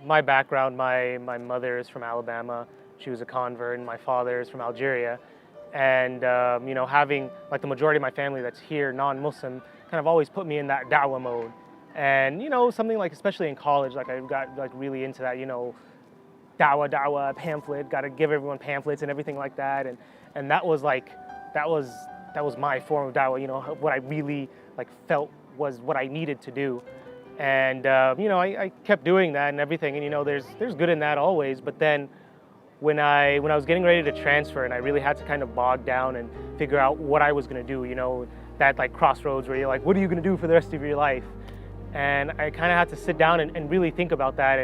My background, my mother is from Alabama. She was a convert, and my father is from Algeria. And having like the majority of my family that's here, non-Muslim, kind of always put me in that da'wah mode. And something like, especially in college, like I got like really into that, da'wah pamphlet. Got to give everyone pamphlets and everything like that. And that was like that was my form of da'wah. What I really like felt was what I needed to do. And I kept doing that and everything, and there's good in that always. But then when I was getting ready to transfer, and I really had to kind of bog down and figure out what I was going to do, that like crossroads where you're like, what are you going to do for the rest of your life? And I kind of had to sit down and really think about that.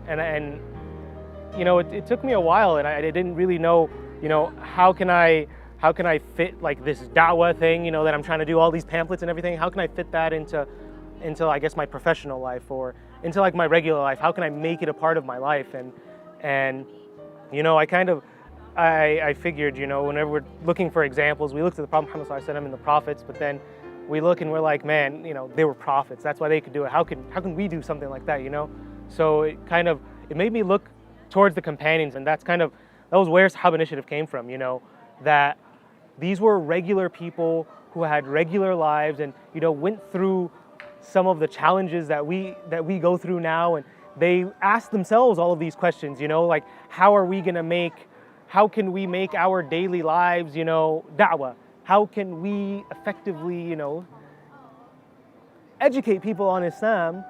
And it took me a while, and I didn't really know, how can I fit like this da'wah thing, that I'm trying to do, all these pamphlets and everything. How can I fit that into I guess my professional life, or into like my regular life? How can I make it a part of my life? And I figured, whenever we're looking for examples, we looked at the Prophet Muhammad sallallahu alaihi wasallam and the prophets, but then we look and we're like, man, they were prophets. That's why they could do it. How can we do something like that, So it made me look towards the companions, and that was where Sahaba initiative came from, that these were regular people who had regular lives and, went through some of the challenges that we go through now, and they asked themselves all of these questions, like how can we make our daily lives, da'wah? How can we effectively, educate people on Islam,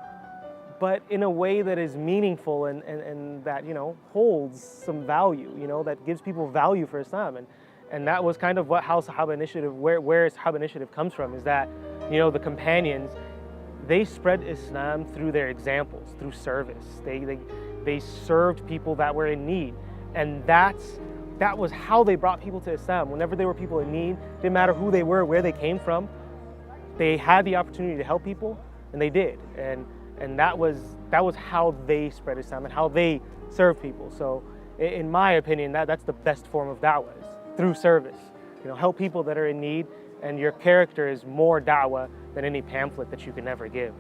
but in a way that is meaningful and that, holds some value, that gives people value for Islam. And that was kind of how Sahaba initiative, where Sahaba initiative comes from, is that, the companions, they spread Islam through their examples, through service. They served people that were in need. And that was how they brought people to Islam. Whenever there were people in need, didn't matter who they were, where they came from, they had the opportunity to help people, and they did. And that was how they spread Islam and how they served people. So in my opinion, that's the best form of da'wah, is through service. Help people that are in need, and your character is more da'wah than any pamphlet that you can ever give.